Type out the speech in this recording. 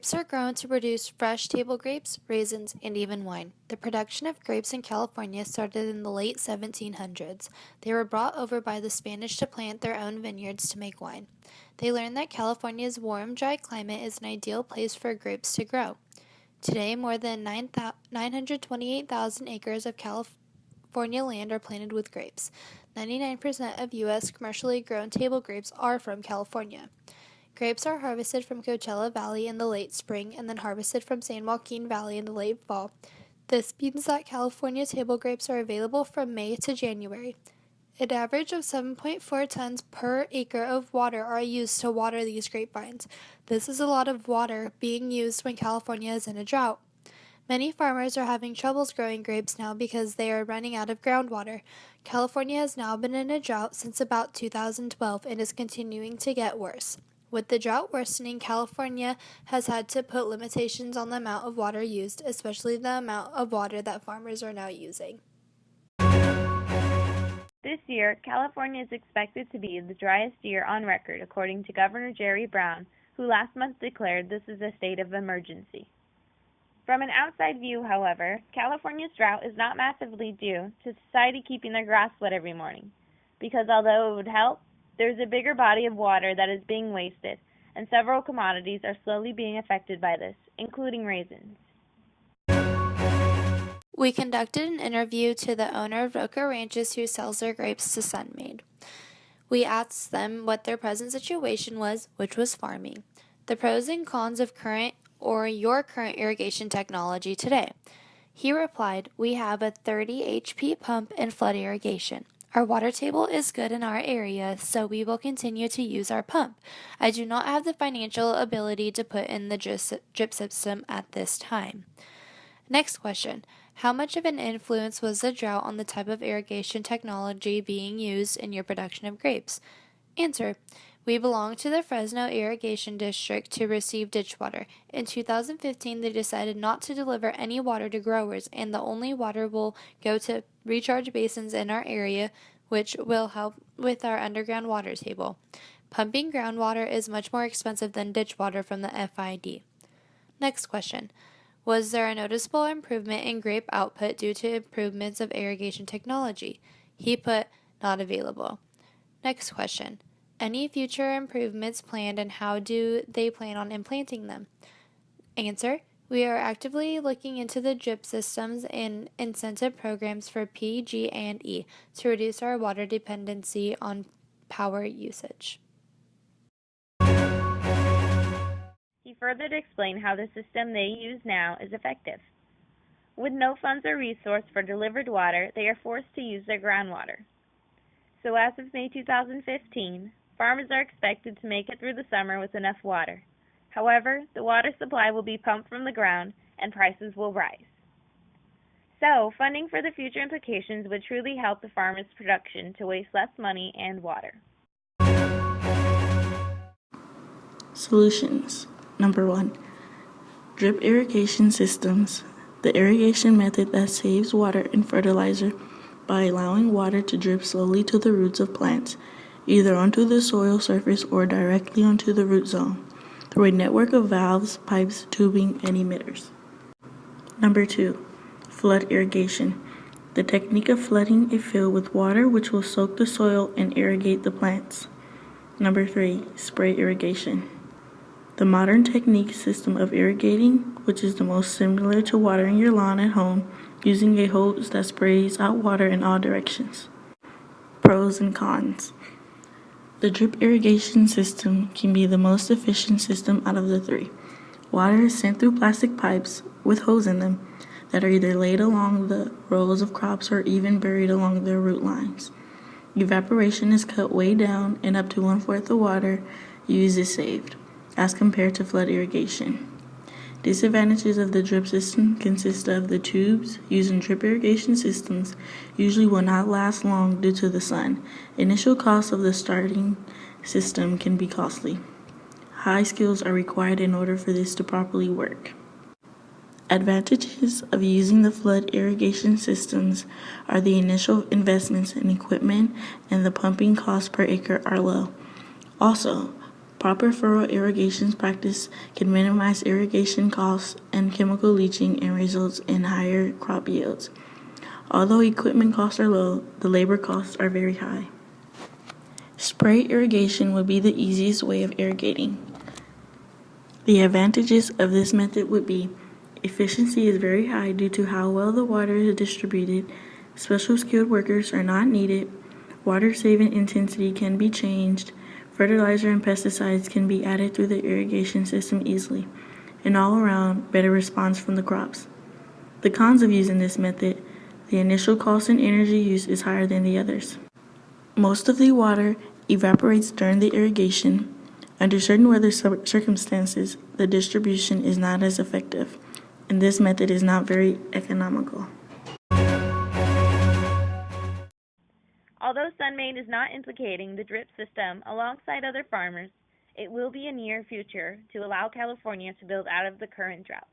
Grapes are grown to produce fresh table grapes, raisins, and even wine. The production of grapes in California started in the late 1700s. They were brought over by the Spanish to plant their own vineyards to make wine. They learned that California's warm, dry climate is an ideal place for grapes to grow. Today, more than 928,000 acres of California land are planted with grapes. 99% of U.S. commercially grown table grapes are from California. Grapes are harvested from Coachella Valley in the late spring and then harvested from San Joaquin Valley in the late fall. This means that California table grapes are available from May to January. An average of 7.4 tons per acre of water are used to water these grapevines. This is a lot of water being used when California is in a drought. Many farmers are having troubles growing grapes now because they are running out of groundwater. California has now been in a drought since about 2012 and is continuing to get worse. With the drought worsening, California has had to put limitations on the amount of water used, especially the amount of water that farmers are now using. This year, California is expected to be the driest year on record, according to Governor Jerry Brown, who last month declared this is a state of emergency. From an outside view, however, California's drought is not massively due to society keeping their grass wet every morning, because although it would help, there's a bigger body of water that is being wasted, and several commodities are slowly being affected by this, including raisins. We conducted an interview to the owner of Roca Ranches who sells their grapes to Sunmaid. We asked them what their present situation was, which was farming, the pros and cons of your current irrigation technology today. He replied, "We have a 30 HP pump and flood irrigation. Our water table is good in our area, so we will continue to use our pump. I do not have the financial ability to put in the drip system at this time." Next question. How much of an influence was the drought on the type of irrigation technology being used in your production of grapes? Answer. We belong to the Fresno Irrigation District to receive ditch water. In 2015, they decided not to deliver any water to growers, and the only water will go to recharge basins in our area, which will help with our underground water table. Pumping groundwater is much more expensive than ditch water from the FID. Next question. Was there a noticeable improvement in grape output due to improvements of irrigation technology? He put, not available. Next question. Any future improvements planned and how do they plan on implanting them? Answer. We are actively looking into the drip systems and incentive programs for PG&E to reduce our water dependency on power usage. He further explained how the system they use now is effective. With no funds or resource for delivered water, they are forced to use their groundwater. So as of May 2015, farmers are expected to make it through the summer with enough water. However, the water supply will be pumped from the ground and prices will rise. So, funding for the future implications would truly help the farmers' production to waste less money and water. Solutions. Number 1. Drip irrigation systems. The irrigation method that saves water and fertilizer by allowing water to drip slowly to the roots of plants, either onto the soil surface or directly onto the root zone, through a network of valves, pipes, tubing, and emitters. Number 2. Flood irrigation. The technique of flooding a field with water which will soak the soil and irrigate the plants. Number 3. Spray irrigation. The modern technique system of irrigating, which is the most similar to watering your lawn at home, using a hose that sprays out water in all directions. Pros and cons. The drip irrigation system can be the most efficient system out of the three. Water is sent through plastic pipes with holes in them that are either laid along the rows of crops or even buried along their root lines. Evaporation is cut way down and up to 1/4 of water used is saved, as compared to flood irrigation. Disadvantages of the drip system consist of the tubes used in drip irrigation systems usually will not last long due to the sun. Initial costs of the starting system can be costly. High skills are required in order for this to properly work. Advantages of using the flood irrigation systems are the initial investments in equipment and the pumping costs per acre are low. Also, Proper furrow irrigation practice can minimize irrigation costs and chemical leaching and results in higher crop yields. Although equipment costs are low, the labor costs are very high. Spray irrigation would be the easiest way of irrigating. The advantages of this method would be efficiency is very high due to how well the water is distributed, special skilled workers are not needed, water saving intensity can be changed, fertilizer and pesticides can be added through the irrigation system easily, and all around better response from the crops. The cons of using this method: the initial cost and energy use is higher than the others. Most of the water evaporates during the irrigation. Under certain weather circumstances, the distribution is not as effective, and this method is not very economical. Although Sunmade is not implicating the drip system alongside other farmers, it will be a near future to allow California to build out of the current drought.